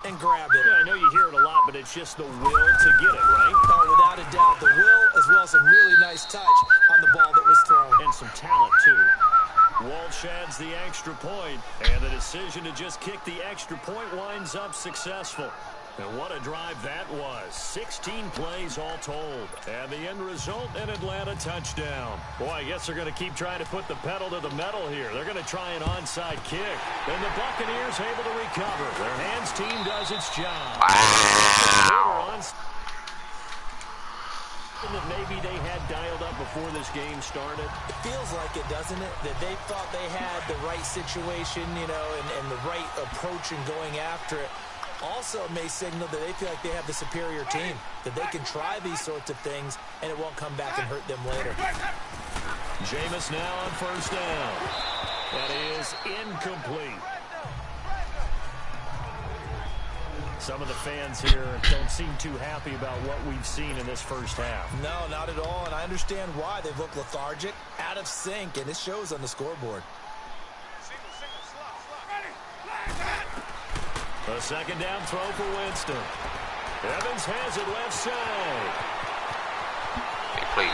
and grab it. Yeah, I know you hear it a lot, but it's just the will to get it, right? Oh, without a doubt, the will as well as some really nice touch on the ball that was thrown. And some talent, too. Walsh adds the extra point, and the decision to just kick the extra point winds up successful. And what a drive that was. 16 plays all told. And the end result, an Atlanta touchdown. Boy, I guess they're going to keep trying to put the pedal to the metal here. They're going to try an onside kick. And the Buccaneers able to recover. Their hands team does its job. Wow. That maybe they had dialed up before this game started. It feels like it, doesn't it? That they thought they had the right situation, you know, and the right approach in going after it. Also may signal that they feel like they have the superior team, that they can try these sorts of things and it won't come back and hurt them later. Jameis now on first down. That is incomplete. Some of the fans here don't seem too happy about what we've seen in this first half. No, not at all, and I understand why. They've looked lethargic, out of sync, and it shows on the scoreboard. A second down throw for Winston. Evans has it left side. They played.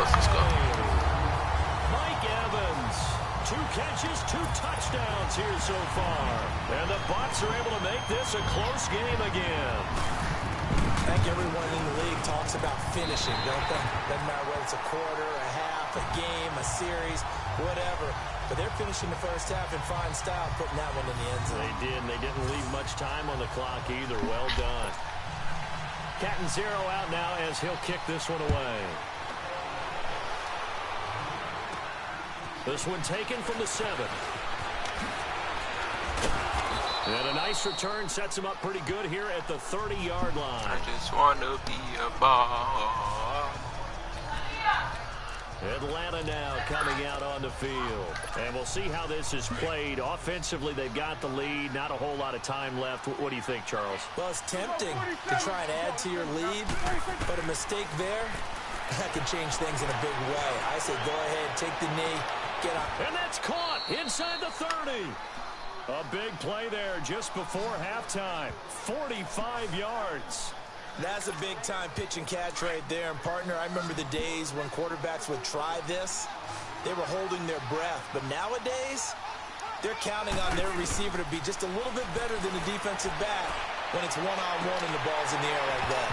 Let's go. Mike Evans. 2 catches, 2 touchdowns here so far. And the Bucs are able to make this a close game again. I think everyone in the league talks about finishing, don't they? Doesn't matter whether it's a quarter, a half, a game, a series, whatever. But they're finishing the first half in fine style, putting that one in the end zone. They did, and they didn't leave much time on the clock either. Well done. Cat and zero out now as he'll kick this one away. This one taken from the 7. And a nice return sets him up pretty good here at the 30-yard line. I just want to be a ball. Atlanta now coming out on the field. And we'll see how this is played. Offensively, they've got the lead. Not a whole lot of time left. What do you think, Charles? Well, it's tempting to try and add to your lead, but a mistake there, that could change things in a big way. I say go ahead, take the knee, get up. And that's caught inside the 30. A big play there just before halftime. 45 yards. That's a big-time pitch and catch right there. And, partner, I remember the days when quarterbacks would try this. They were holding their breath. But nowadays, they're counting on their receiver to be just a little bit better than the defensive back when it's one-on-one and the ball's in the air like that.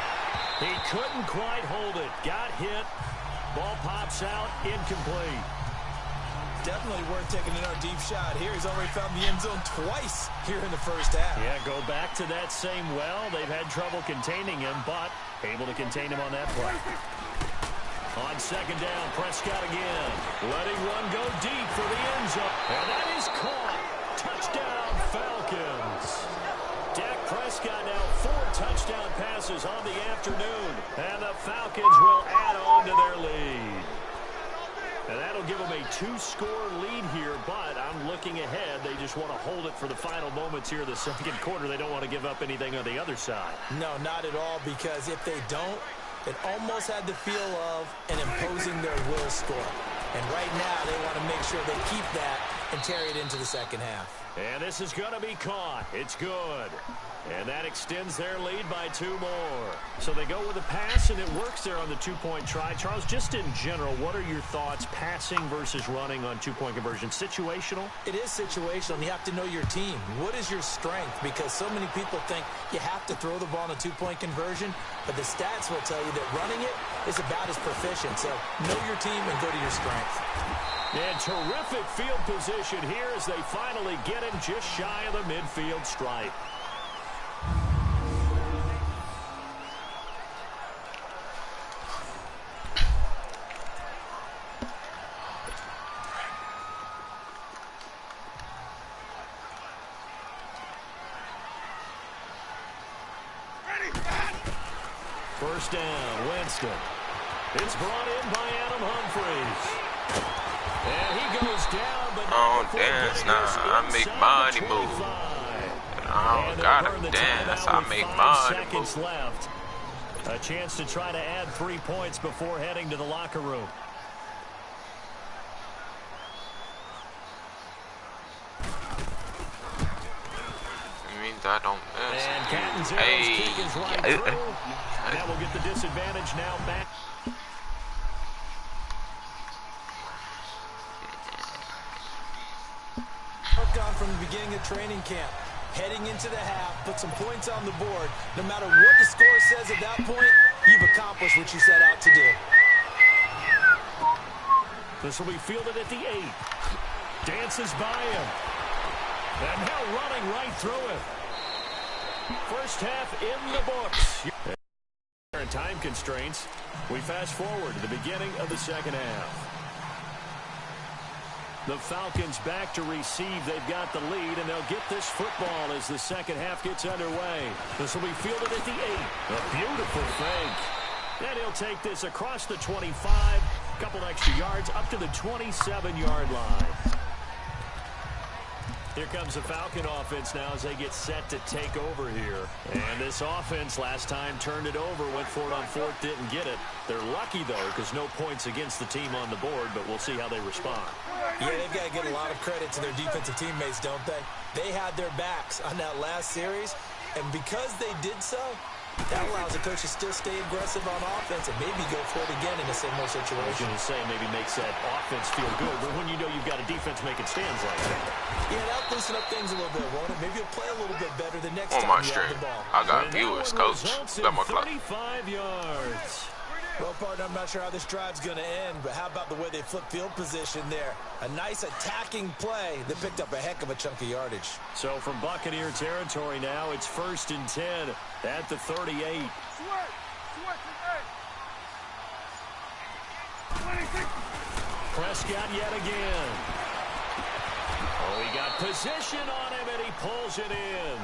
He couldn't quite hold it. Got hit. Ball pops out. Incomplete. Definitely worth taking another deep shot here. He's already found the end zone twice here in the first half. Yeah, go back to that same well. They've had trouble containing him, but able to contain him on that play. On second down, Prescott again. Letting one go deep for the end zone. And that is caught. Touchdown, Falcons. Dak Prescott now 4 touchdown passes on the afternoon. And the Falcons will add on to their lead. And that'll give them a 2-score lead here, but I'm looking ahead. They just want to hold it for the final moments here of the second quarter. They don't want to give up anything on the other side. No, not at all, because if they don't, it almost had the feel of an imposing their will score. And right now, they want to make sure they keep that and carry it into the second half. And this is going to be caught. It's good. And that extends their lead by 2 more. So they go with a pass, and it works there on the 2-point try. Charles, just in general, what are your thoughts passing versus running on 2-point conversion? Situational? It is situational, and you have to know your team. What is your strength? Because so many people think you have to throw the ball in a 2-point conversion, but the stats will tell you that running it is about as proficient. So know your team and go to your strength. And terrific field position here as they finally get him just shy of the midfield stripe. First down, Winston. It's brought in by Adam Humphries. And he goes down, but don't dance now. I make money move. I don't gotta dance. I make money move. Left. A chance to try to add 3 points before heading to the locker room. I mean, that don't miss. And Catanzaro's Hey. kick is right through. That will get the disadvantage now back. Work on from the beginning of training camp. Heading into the half, put some points on the board. No matter what the score says at that point, you've accomplished what you set out to do. This will be fielded at the 8. Dances by him. And now running right through it. First half in the books. And time constraints. We fast forward to the beginning of the second half. The Falcons back to receive. They've got the lead, and they'll get this football as the second half gets underway. This will be fielded at the 8. A beautiful fake. And he'll take this across the 25. Couple extra yards up to the 27-yard line. Here comes the Falcon offense now as they get set to take over here. And this offense last time turned it over, went for it on fourth, didn't get it. They're lucky, though, because no points against the team on the board, but we'll see how they respond. Yeah, they've got to give a lot of credit to their defensive teammates, don't they? They had their backs on that last series, and because they did so, that allows the coach to still stay aggressive on offense and maybe go for it again in a similar I was situation. going to say maybe makes that offense feel good, but when you know you've got a defense making stands like that. Yeah, that'll loosen up things a little bit, won't it? Maybe you'll play a little bit better the next On time my you stream. have the ball. I got And viewers, that one coach. results in Got my clock. 35 yards. Well, partner, I'm not sure how this drive's going to end, but how about the way they flip field position there? A nice attacking play that picked up a heck of a chunk of yardage. So from Buccaneer territory now, it's 1st and 10 at the 38. Prescott yet again. Oh, he got position on him, and he pulls it in.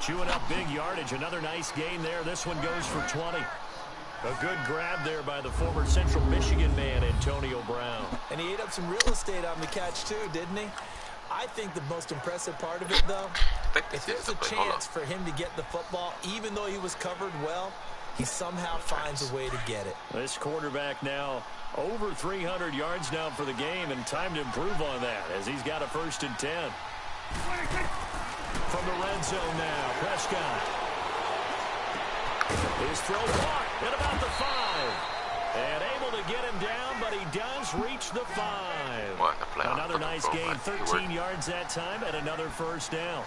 Chewing up big yardage. Another nice gain there. This one goes for 20. A good grab there by the former Central Michigan man, Antonio Brown. And he ate up some real estate on the catch, too, didn't he? I think the most impressive part of it, though, if there's a chance for him to get the football, even though he was covered well, he somehow finds a way to get it. This quarterback now over 300 yards now for the game, and time to improve on that as he's got a 1st and 10. From the red zone now, Prescott. His throw caught at about the 5. And able to get him down, but he does reach the 5. What, the play Another nice gain, 13 Keyword. yards that time, and another 1st down.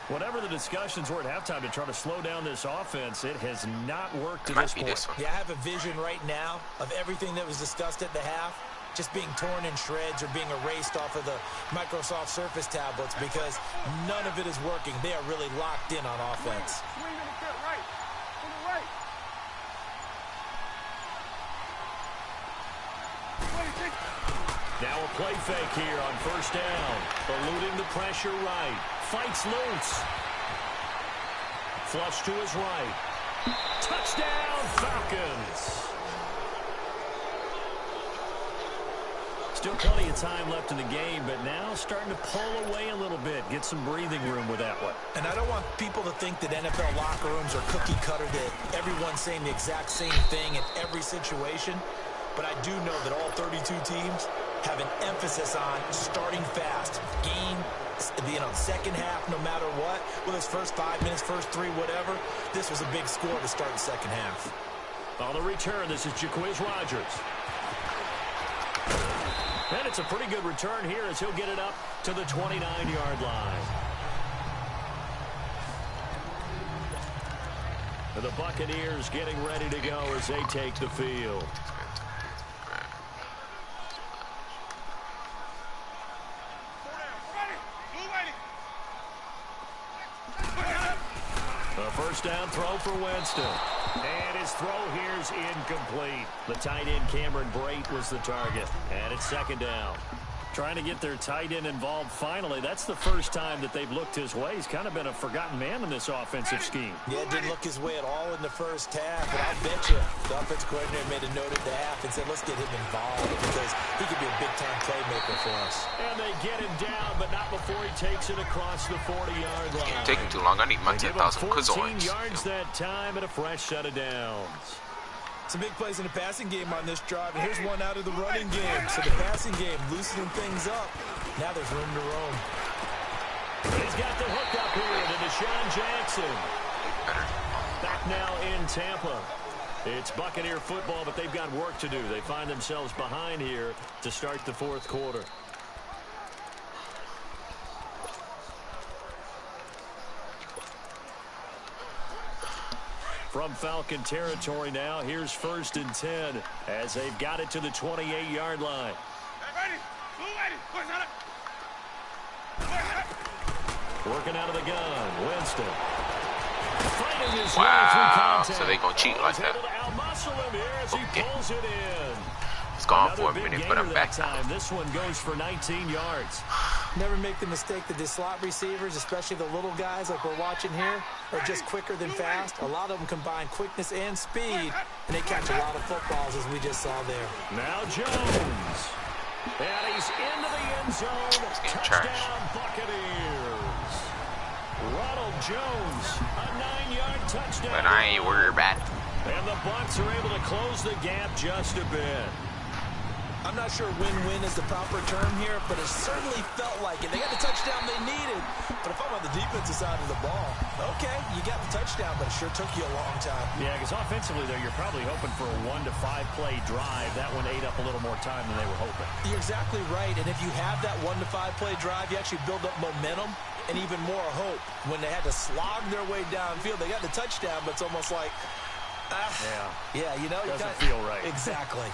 Whatever the discussions were at halftime to try to slow down this offense, it has not worked to this point. This one. Yeah, I have a vision right now of everything that was discussed at the half just being torn in shreds or being erased off of the Microsoft Surface tablets because none of it is working. They are really locked in on offense. Now a play fake here on 1st down. Eluding the pressure right. Fights loose. Flush to his right. Touchdown, Falcons. Still plenty of time left in the game, but now starting to pull away a little bit. Get some breathing room with that one. And I don't want people to think that NFL locker rooms are cookie cutter, that everyone's saying the exact same thing in every situation. But I do know that all 32 teams have an emphasis on starting fast. Game, second half, no matter what. Whether it's first 5 minutes, first 3, whatever. This was a big score to start the second half. On the return, this is Jaquiz Rogers. And it's a pretty good return here as he'll get it up to the 29-yard line. The Buccaneers getting ready to go as they take the field. A 1st down throw for Winston. And his throw here is incomplete. The tight end Cameron Brate was the target. And it's 2nd down. Trying to get their tight end involved finally. That's the first time that they've looked his way. He's kind of been a forgotten man in this offensive scheme. Yeah, it didn't look his way at all in the first half. But I'll bet you the offensive coordinator made a note at the half and said, let's get him involved because he could be a big-time playmaker for us. And they get him down, but not before he takes it across the 40-yard line. Taking too long. I need my 10,000 14 coins. yards that time and a fresh set of downs. Some big plays in the passing game on this drive, and here's one out of the running game. So the passing game loosening things up. Now there's room to roam. He's got the hook up here to Deshaun Jackson. Back now in Tampa. It's Buccaneer football, but they've got work to do. They find themselves behind here to start the fourth quarter. From Falcon territory now, here's 1st and 10 as they've got it to the 28-yard line. Working out of the gun, Winston. Wow, so they gonna cheat like that. Okay. It's gone for a minute, but I'm back now. This one goes for 19 yards. Never make the mistake that the slot receivers, especially the little guys like we're watching here, are just quicker than fast. A lot of them combine quickness and speed, and they catch a lot of footballs, as we just saw there. Now Jones. And he's into the end zone. Touchdown, Buccaneers. Ronald Jones, a 9-yard touchdown. But I ain't worried about it. And the Bucs are able to close the gap just a bit. I'm not sure win-win is the proper term here, but it certainly felt like it. They got the touchdown they needed, but if I'm on the defensive side of the ball, okay, you got the touchdown, but it sure took you a long time. Yeah, because offensively, though, you're probably hoping for a 1 to 5 play drive. That one ate up a little more time than they were hoping. You're exactly right, and if you have that 1 to 5 play drive, you actually build up momentum and even more hope. When they had to slog their way downfield, they got the touchdown, but it's almost like, yeah, you know, doesn't feel right. Exactly.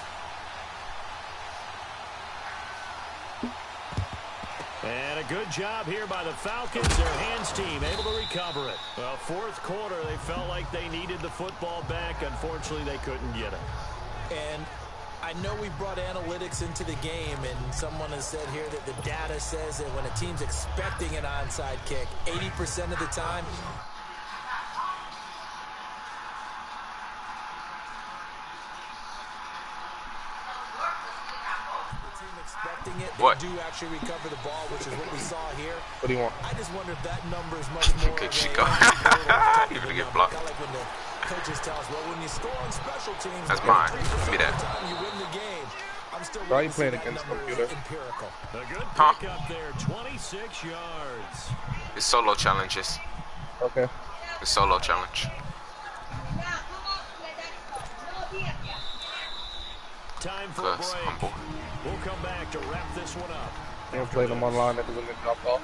And a good job here by the Falcons. Their hands team able to recover it. Well, fourth quarter, they felt like they needed the football back. Unfortunately, they couldn't get it. And I know we brought analytics into the game, and someone has said here that the data says that when a team's expecting an onside kick, 80% of the time, What? They do actually recover the ball, which is what we saw here. What do you want? I just wonder if that number is much more Kick of Chico. a You're gonna get blocked. Kind of like when the coaches tell us, well, when you score on special teams, That's mine. Give me that. you win the game. I'm still Why are you waiting to see playing that against number computer? empirical. A good Huh? pick up there, 26 yards. It's solo challenges. Okay. It's solo challenge. Time for a Plus, break. humble. We'll come back to wrap this one up. You don't play them online, that doesn't get dropped off.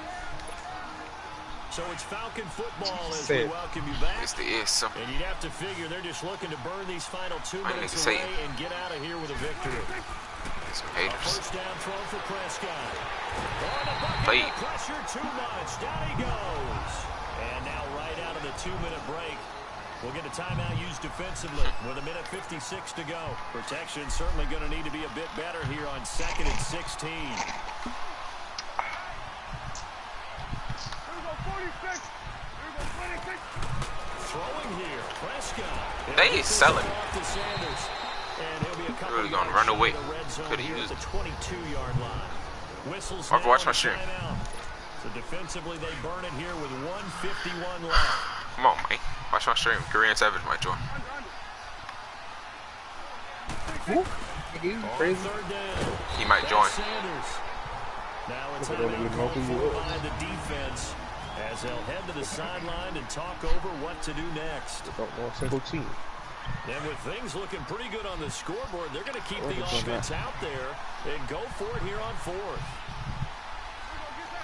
So it's Falcon football as Say we it. welcome you back. It's the is. So And you'd have to figure they're just looking to burn these final 2 My minutes nigga say away it. and get out of here with a victory. some A haters. first down throw for Prescott. On the bucket, Play. pressure too much. Down he goes. And now right out of the 2-minute break, we'll get a timeout used defensively with 1:56 to go. Protection certainly going to need to be a bit better here on 2nd and 16. Throwing here, Prescott. They is selling. And he'll be a couple Really gonna yards run short away. of the red zone Could've here at used the 22-yard line. Whistles Mark, now watch my and stream. timeout. So defensively, they burn it here with 1:51 left. Come on, man. Watch my stream. Korean Savage might join. He's On crazy. 3rd down. He might join. Sanders. Now a I don't even timeout know called who you for are. by the defense as they'll head to the sideline and talk over what to do next. Don't know a single team. And with things looking pretty good on the scoreboard, they're going to keep What the is on offense that? out there and go for it here on 4th.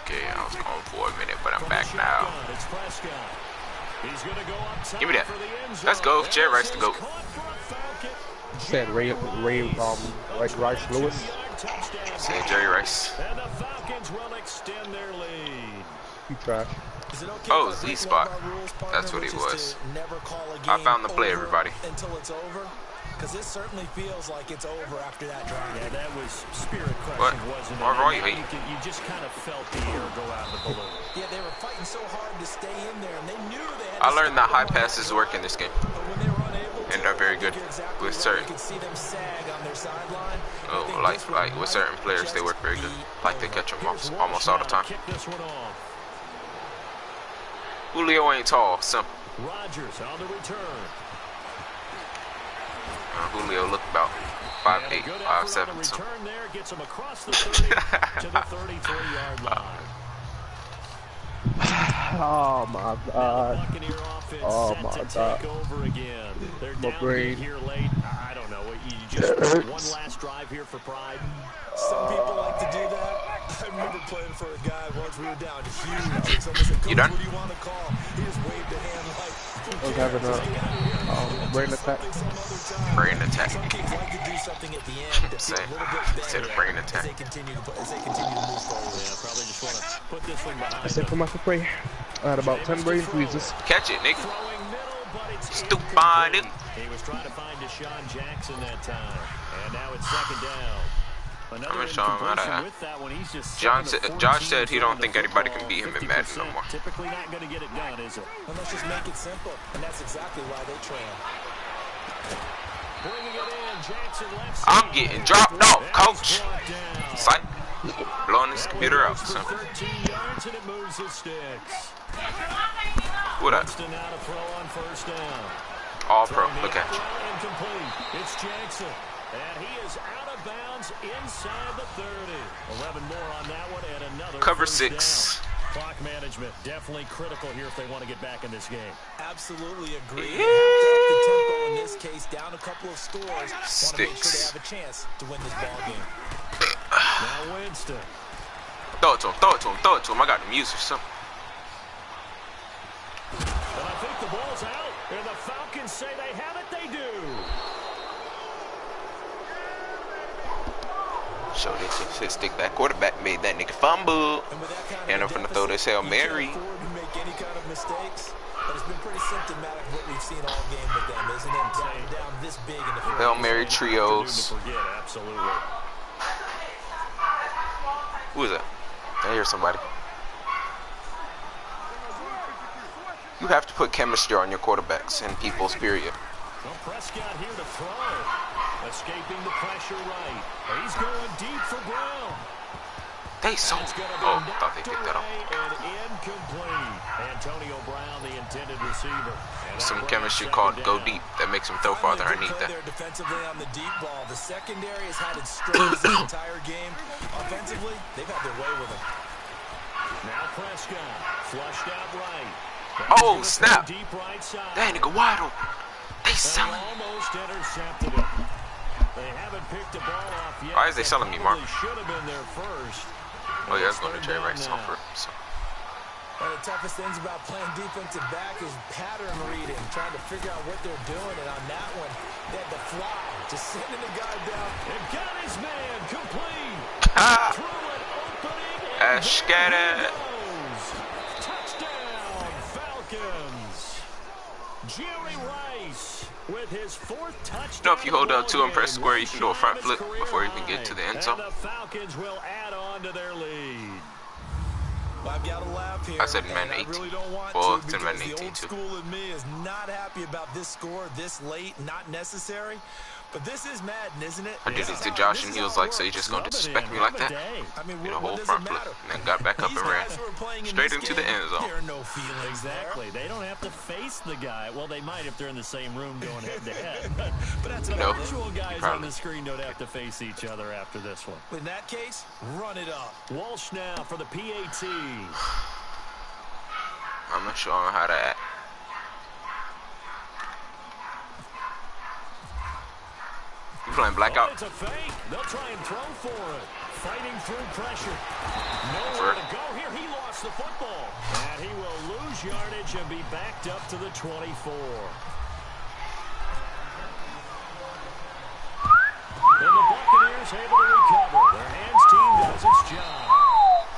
Okay, I was gone for a minute, but I'm From back the now. shotgun, it's Prescott. He's going to go up top Give me that. for the end zone. Let's go. Jerry Rice to This go. is caught for a Falcon. Said like Rice Lewis. 2-yard touchdown. Say Jerry Rice. And the Falcons will extend their lead. You trash. Is it okay Oh, if I Z break spot. one of our rules, partner, That's what which it is was. to never call a I game found the play, over everybody. until it's over? Because this certainly feels like it's over after that drive. Yeah, that was spirit crushing, What? wasn't it? Why are you And hating? you just kind of felt the air go out of the balloon. Yeah, they were fighting so hard to stay in there, and they knew they had I to learned that stop high them. passes work in this game. But when they were unable to, And they're very good you're exactly with right. certain. You could see them sag on their sideline. I Oh, think like this one with might certain players, they just work very good. be Like they over. catch them Here's almost all the Walsh now time. to kick this one off. Julio ain't tall, simple. Rodgers on the return. Julio look about And a 5'8", good effort on 5'7", the so. return there gets him across the 30 to the 33-yard line. Oh my god. Buccaneer offense Oh set my to god. take over again. They're My down brain. here late. I don't know. You It just one hurts. last drive here for pride. Some people like to do that. I remember playing for a guy once. We were down huge, and someone said, You "Coach, done? what do you want to call?" He just waved a hand like, "Who I was cares? having Just get out of here. a We'll brain do attack. something some other time." Brain attack. Some teams like to do something at the end to feel Say, a little bit he said better brain as attack. they continue to move forward. Yeah, probably just want to put this one behind That's it for them. my spray. I had about 10 brain freezes. Catch it, nigga. Throwing middle, but it's Stupid. incomplete. He was trying to find Deshaun Jackson that time. And now it's second down. Another I'm gonna show him how incompletion to. with that one. He's just Josh said he don't think anybody can beat him in Madden no more. Typically not going to get it done, is it? And let's just make it simple, and that's exactly why they trail. Bringing it in, Jackson left I'm side. getting dropped off, And coach. he's brought down. Psych. Blowing this computer out. For So. 13 yards, and it moves his sticks. What up? Winston now to throw on first down. All pro. Look at you. Incomplete. It's Jackson. And he is out of bounds inside the 30. 11 more on that one and another Cover first 6. down. Clock management definitely critical here if they want to get back in this game. Absolutely agree. They have to up the tempo in this case, down a couple of scores. Want to make sure they Sticks. have a chance to win this ball game. Now Winston. Throw it to him. Throw it to him. Throw it to him. I got the music or something. And I think the ball's out. And the Falcons say they have it. They do. Show this shit. Stick that quarterback made that nigga fumble. And with that kind And I'm of finna throw this Hail Mary. You can't afford to make any kind of mistakes, but it's been pretty symptomatic of what we've seen all game with them, isn't it? Down this big in the Hail Mary To trios. forget, absolutely. Who is that? I hear somebody. You have to put chemistry on your quarterbacks and people's period. Well, Prescott here to throw. Escaping the pressure right. He's going deep for Brown. They so. It's gonna be Oh, thought they knocked picked that up. away and incomplete. Antonio Brown, the intended receiver. And that Some brings chemistry second called go down. deep that makes him throw farther. I Finally, need good play that. there defensively on the deep ball. The secondary has had its struggles the entire game. Offensively, they've had their way with them. Now Prescott flushed out right. Oh, He's gonna snap. throw deep right side. That nigga wide open. They They selling. almost intercepted it. They haven't picked the ball off yet. Why is they selling me, Mark? Should have been there first. Oh yeah, I was going to Jerry Rice now. for so. One of the toughest things about playing defensive back is pattern reading, trying to figure out what they're doing. And on that one, they had to fly, just sending the guy down. And got his man complete. Ah, Threw it opening. And scatter. there he goes. Touchdown, Falcons. Jerry Rice with his fourth touchdown. You know, if you hold down 2 and press game, square, you can do a front shy of flip his before you career can get to the end high. zone. And the Falcons will add on to their lead. I've got to laugh here. I said in and Madden I 18. really don't want Well, to it's in because Madden the 18 old too. school in me is not happy about this score this late, not necessary. But this is Madden, isn't it? I did it to Josh and he was like, so you just gonna disrespect me like that? I mean, Did a whole what does front it flip matter? and then got back up These and ran. guys who are playing in Straight this into the game, end zone. There are no feelings Exactly. They don't have to face the guy. Well, they might if they're in the same room going head to head. But that's the No, actual guys on probably. the screen don't have to face each other after this one. In that case, run it up. Walsh now for the PAT. I'm gonna show him how to act. You playing Oh, blackout? it's a fake. They'll try and throw for it. Fighting through pressure. For Nowhere to go here. He lost the football. And he will lose yardage and be backed up to the 24. And the Buccaneers able to recover. Their hands team does its job.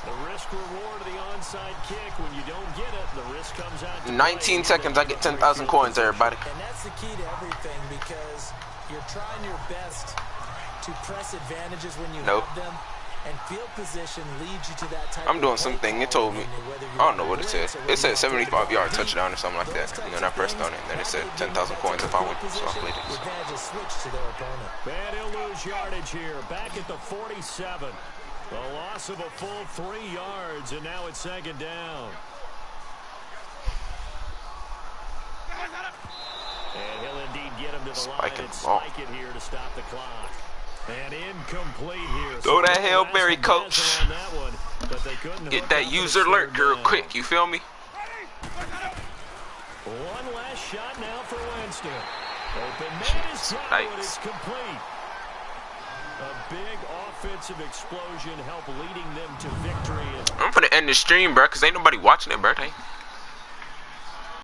The risk reward of the onside kick. When you don't get it, the risk comes out. to 19 play. seconds, I get 10,000 coins, everybody. And that's the key to everything because you're trying your best to press advantages when you Nope. have them. And field position leads you to that type I'm of doing play something. It told me. calling, whether you're I don't know what it said. blitz or whether It said you're taking the ball 75-yard deep. touchdown or something like that. Those And types then I of pressed on things, it. Then it that said would give you 10,000 that coins type if I of win. field So I position played it. with advantages switched to their opponent. And he'll lose yardage here. Back at the 47. The loss of a full 3 yards, and now it's second down. And he'll indeed get him to the line Spiking and the ball. spike it here to stop the clock. And incomplete here. Throw that Hail Mary, coach. One, Get that user alert real quick, you feel me? One last shot now for Winston. Open man is down, and it's complete. A big offensive explosion helped leading them to victory. I'm gonna end the stream, bro, because ain't nobody watching it, bro.